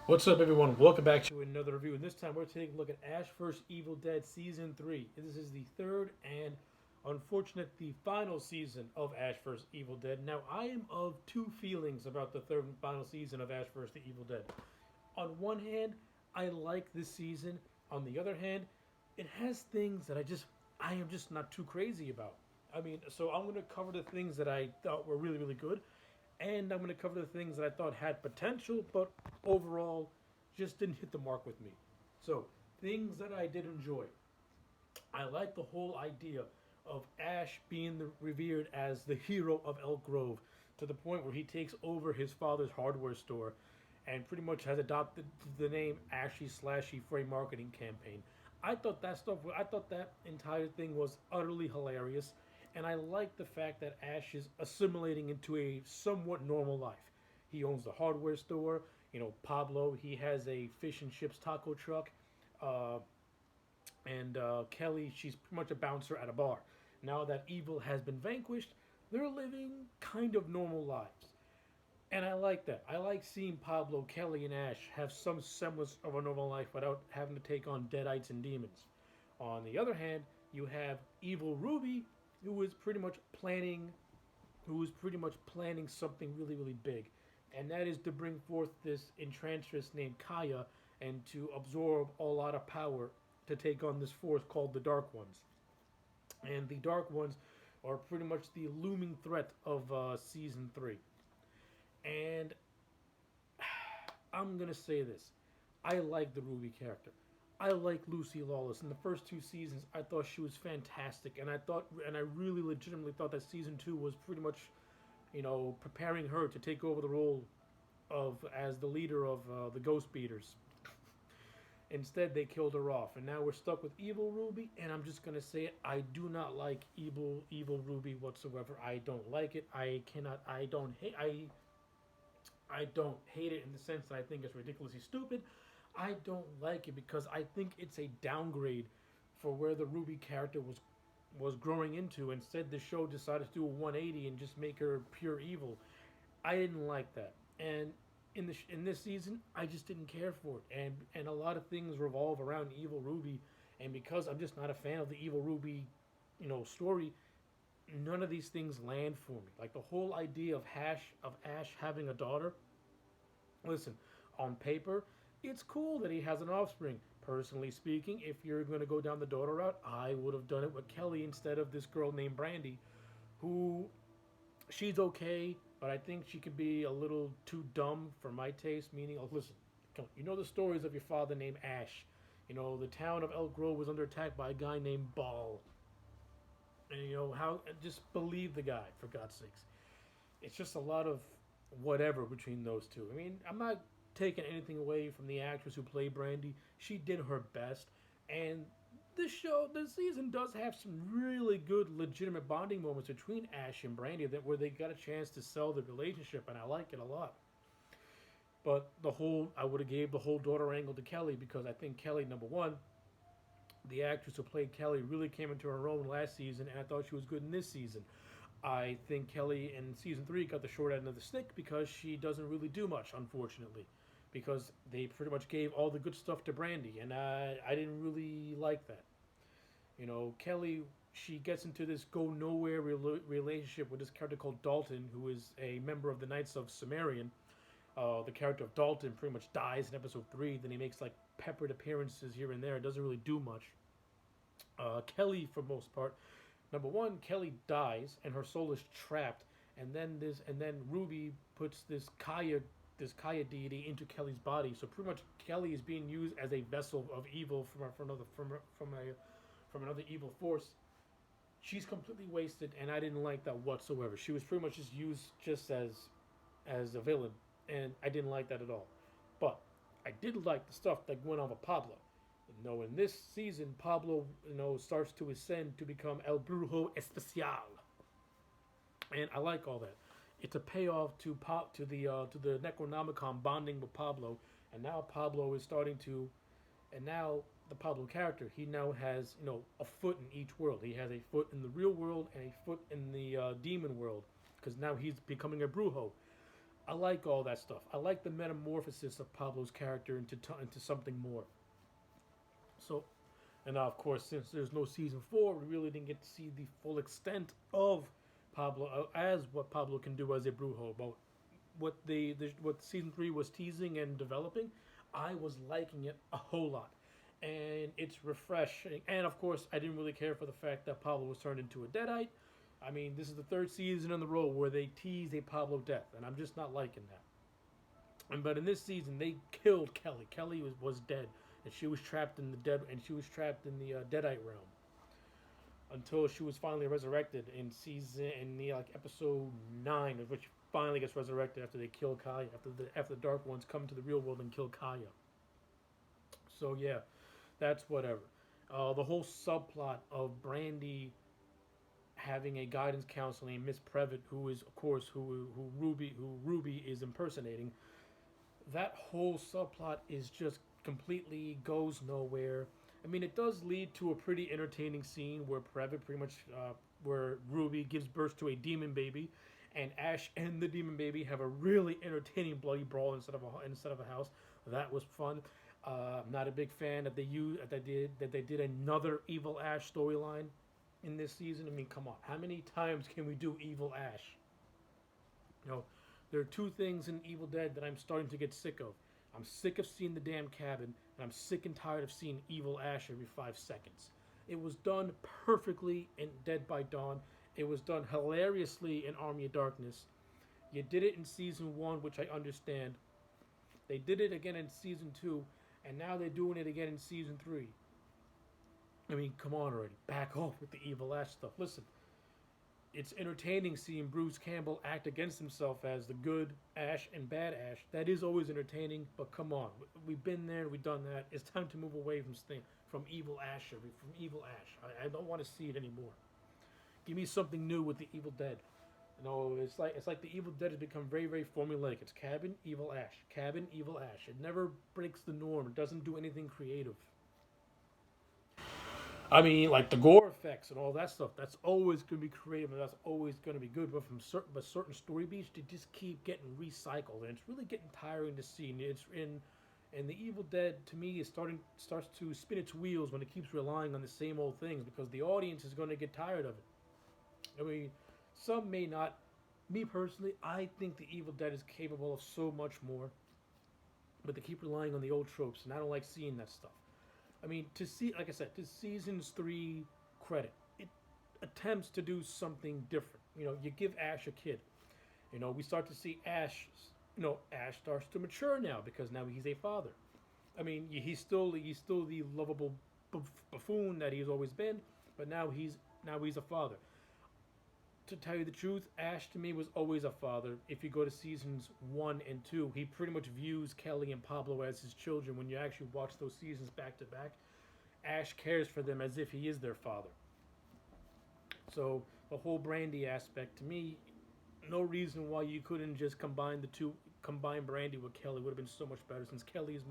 What's up, everyone? Welcome back to another review. And this time we're taking a look at Ash vs. Evil Dead Season 3. This is the third and, unfortunate, the final season of Ash vs. Evil Dead. Now, I am of two feelings about the third and final season of Ash vs. the Evil Dead. On one hand, I like this season. On the other hand, it has things that I am just not too crazy about. So I'm going to cover the things that I thought were really, really good, and I'm going to cover the things that I thought had potential, but overall just didn't hit the mark with me. So, things that I did enjoy. I like the whole idea of Ash being revered as the hero of Elk Grove to the point where he takes over his father's hardware store and pretty much has adopted the name Ashy Slashy for a marketing campaign. I thought that entire thing was utterly hilarious, and I like the fact that Ash is assimilating into a somewhat normal life. He owns the hardware store. Pablo, he has a fish and chips taco truck. Uh, and Kelly, she's pretty much a bouncer at a bar. Now that evil has been vanquished, they're living kind of normal lives. And I like that. I like seeing Pablo, Kelly, and Ash have some semblance of a normal life without having to take on deadites and demons. On the other hand, you have evil Ruby, who is pretty much planning something really, really big. And that is to bring forth this enchantress named Kaya and to absorb a lot of power to take on this force called the Dark Ones. And the Dark Ones are pretty much the looming threat of season 3. And I'm going to say this: I like the Ruby character. I like Lucy Lawless. In the first two seasons, I thought she was fantastic, and I really legitimately thought that season 2 was pretty much, preparing her to take over the role of as the leader of the Ghost Beaters. Instead, they killed her off, and now we're stuck with Evil Ruby. And I'm just gonna say it: I do not like Evil Ruby whatsoever. I don't like it. I cannot. I don't hate it in the sense that I think it's ridiculously stupid. I don't like it because I think it's a downgrade for where the Ruby character was growing into. Instead, the show decided to do a 180 and just make her pure evil. I didn't like that, and in this season, I just didn't care for it, and a lot of things revolve around Evil Ruby, and because I'm just not a fan of the Evil Ruby, story, none of these things land for me. Like the whole idea of Ash having a daughter. Listen, on paper, it's cool that he has an offspring. Personally speaking, if you're going to go down the daughter route, I would have done it with Kelly instead of this girl named Brandy, who she's okay, but I think she could be a little too dumb for my taste. Meaning, oh, listen, you know the stories of your father named Ash. The town of Elk Grove was under attack by a guy named Ball. And how just believe the guy, for God's sakes. It's just a lot of whatever between those two. I mean, I'm not taking anything away from the actress who played Brandy. She did her best, and this season does have some really good, legitimate bonding moments between Ash and Brandy that where they got a chance to sell the relationship, and I like it a lot. But I would have gave the whole daughter angle to Kelly because I think Kelly, number one, the actress who played Kelly really came into her own last season, and I thought she was good in this season. I think Kelly in season 3 got the short end of the stick because she doesn't really do much, unfortunately, because they pretty much gave all the good stuff to Brandy, and I didn't really like that. Kelly, she gets into this go nowhere relationship with this character called Dalton, who is a member of the Knights of Sumerian. The character of Dalton pretty much dies in episode 3. Then he makes like peppered appearances here and there. It doesn't really do much. Kelly, for most part, number one, Kelly dies and her soul is trapped, and then Ruby puts this Kaya deity into Kelly's body. So pretty much Kelly is being used as a vessel of evil from another evil force. She's completely wasted, and I didn't like that whatsoever. She was pretty much just used just as a villain, and I didn't like that at all. But I did like the stuff that went on with Pablo. In this season, Pablo, starts to ascend to become El Brujo Especial, and I like all that. It's a payoff to the Necronomicon bonding with Pablo, and now Pablo is starting to, and now the Pablo character, he now has a foot in each world. He has a foot in the real world and a foot in the demon world, because now he's becoming a Brujo. I like all that stuff. I like the metamorphosis of Pablo's character into something more. So, and now of course, since there's no season four, we really didn't get to see the full extent of Pablo as what Pablo can do as a Brujo. But what season three was teasing and developing, I was liking it a whole lot, and it's refreshing. And of course, I didn't really care for the fact that Pablo was turned into a Deadite. I mean, this is the third season in the row where they tease a Pablo death, and I'm just not liking that. But in this season, they killed Kelly. Kelly was dead, and she was trapped in the Deadite realm until she was finally resurrected in the like episode 9, of which finally gets resurrected after they kill Kaya, after the Dark Ones come to the real world and kill Kaya. So yeah, that's whatever. The whole subplot of Brandy having a guidance counselor named Miss Previtt, who is of course who Ruby is impersonating. That whole subplot is just completely goes nowhere. I mean, it does lead to a pretty entertaining scene where Previtt where Ruby gives birth to a demon baby, and Ash and the demon baby have a really entertaining bloody brawl instead of a house. That was fun. I'm not a big fan that they did another Evil Ash storyline in this season. I mean, come on, how many times can we do Evil Ash? You know, there are two things in Evil Dead that I'm starting to get sick of. I'm sick of seeing the damn cabin, and I'm sick and tired of seeing Evil Ash every 5 seconds. It was done perfectly in Dead by Dawn. It was done hilariously in Army of Darkness. You did it in season 1, which I understand. They did it again in season 2, and now they're doing it again in season 3. I mean, come on already. Back off with the Evil Ash stuff. Listen, it's entertaining seeing Bruce Campbell act against himself as the good Ash and bad Ash. That is always entertaining, but come on. We've been there, we've done that. It's time to move away from Evil Ash. I don't want to see it anymore. Give me something new with the Evil Dead. No, it's like the Evil Dead has become very, very formulaic. It's cabin, Evil Ash. Cabin, Evil Ash. It never breaks the norm. It doesn't do anything creative. I mean, like the gore effects and all that stuff. That's always going to be creative, and that's always going to be good. But certain story beats, they just keep getting recycled, and it's really getting tiring to see. And the Evil Dead to me starts to spin its wheels when it keeps relying on the same old things because the audience is going to get tired of it. I mean, some may not. Me personally, I think the Evil Dead is capable of so much more, but they keep relying on the old tropes, and I don't like seeing that stuff. I mean, like I said, to season's 3 credit, it attempts to do something different. You know, you give Ash a kid. You know, we start to see Ash. You know, Ash starts to mature now because now he's a father. I mean, he's still the lovable buffoon that he's always been, but now he's a father. To tell you the truth, Ash to me was always a father. If you go to seasons 1 and 2, he pretty much views Kelly and Pablo as his children. When you actually watch those seasons back to back, Ash cares for them as if he is their father. So the whole Brandy aspect to me, no reason why you couldn't just combine Brandy with Kelly would have been so much better. Since Kelly is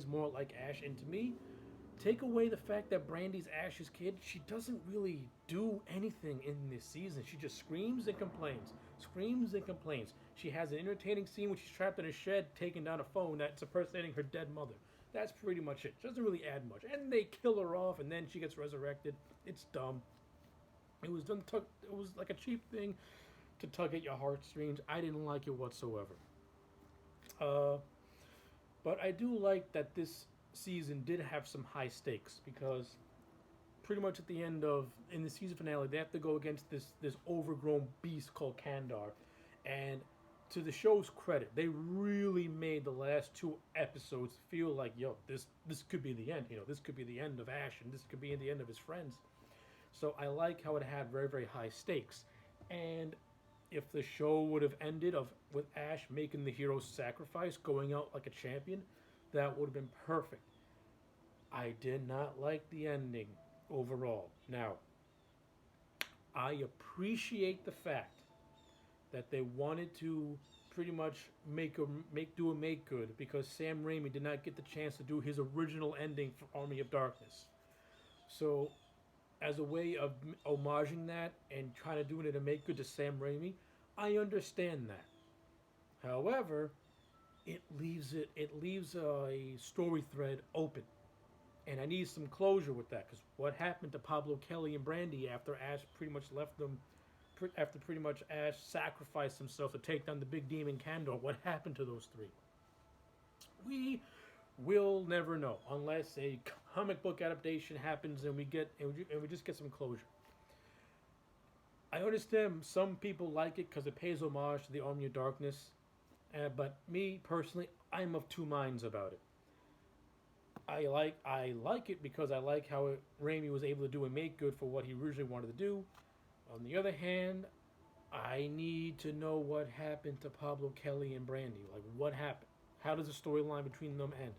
more like Ash, and to me, take away the fact that Brandy's Ash's kid, she doesn't really do anything in this season. She just screams and complains. Screams and complains. She has an entertaining scene when she's trapped in a shed taking down a phone that's impersonating her dead mother. That's pretty much it. She doesn't really add much. And they kill her off and then she gets resurrected. It's dumb. It was like a cheap thing to tug at your heartstrings. I didn't like it whatsoever. Uh, but I do like that this season did have some high stakes because pretty much at the end of in the season finale they have to go against this overgrown beast called Kandar, and to the show's credit, they really made the last 2 episodes feel like, yo, this could be the end. You know, this could be the end of Ash, and this could be the end of his friends. So I like how it had very, very high stakes. And if the show would have ended with Ash making the hero's sacrifice, going out like a champion, that would have been perfect. I did not like the ending overall. Now, I appreciate the fact that they wanted to pretty much do a make good because Sam Raimi did not get the chance to do his original ending for Army of Darkness. So, as a way of homaging that and trying to do it in a make good to Sam Raimi, I understand that. However, it leaves a story thread open, and I need some closure with that. Because what happened to Pablo, Kelly, and Brandy after Ash pretty much left them? After pretty much Ash sacrificed himself to take down the big demon Kandor, what happened to those three? We will never know unless a comic book adaptation happens and we just get some closure. I understand some people like it because it pays homage to the Army of Darkness, but me personally, I'm of two minds about it. I like it because I like how Raimi was able to do and make good for what he originally wanted to do. On the other hand, I need to know what happened to Pablo, Kelly, and Brandy. Like, what happened? How does the storyline between them end?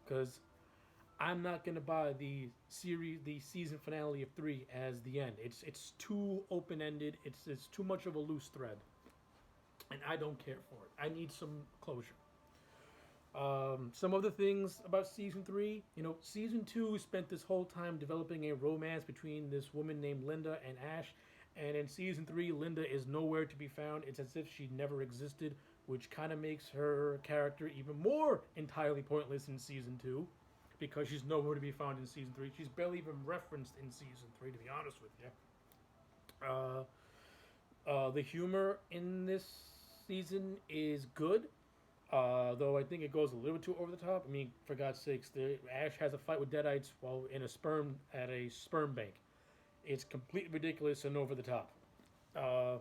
Because I'm not gonna buy the season finale of 3 as the end. It's too open ended. It's too much of a loose thread, and I don't care for it. I need some closure. Some other things about season 3. Season 2 spent this whole time developing a romance between this woman named Linda and Ash, and in season 3, Linda is nowhere to be found. It's as if she never existed, which kind of makes her character even more entirely pointless in season 2 because she's nowhere to be found in season 3. She's barely even referenced in season 3, to be honest with you. The humor in this season is good, though I think it goes a little bit too over the top. I mean, for God's sakes, Ash has a fight with Deadites while in a sperm bank. It's completely ridiculous and over the top. Uh,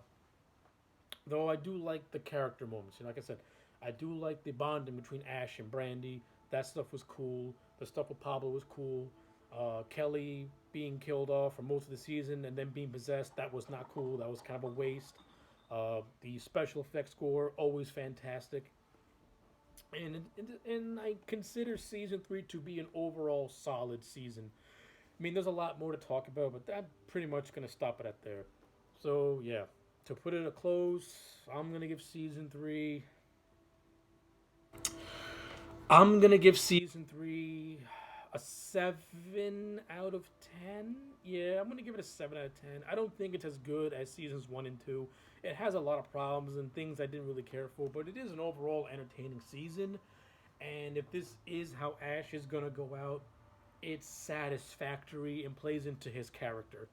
though I do like the character moments. Like I said, I do like the bonding between Ash and Brandy. That stuff was cool. The stuff with Pablo was cool. Kelly being killed off for most of the season and then being possessed, that was not cool. That was kind of a waste. The special effects score, always fantastic. And I consider season 3 to be an overall solid season. I mean, there's a lot more to talk about, but I'm pretty much going to stop it at there. So, yeah. To put it a close, I'm going to give season 3. I'm going to give season 3 a 7 out of 10. Yeah, I'm going to give it a 7 out of 10. I don't think it's as good as seasons 1 and 2. It has a lot of problems and things I didn't really care for, but it is an overall entertaining season. And if this is how Ash is going to go out, it's satisfactory and plays into his character.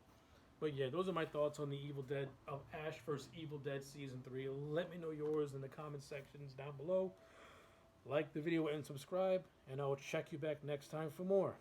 But yeah, those are my thoughts on the Evil Dead of Ash vs. Evil Dead Season 3. Let me know yours in the comment sections down below. Like the video and subscribe, and I will check you back next time for more.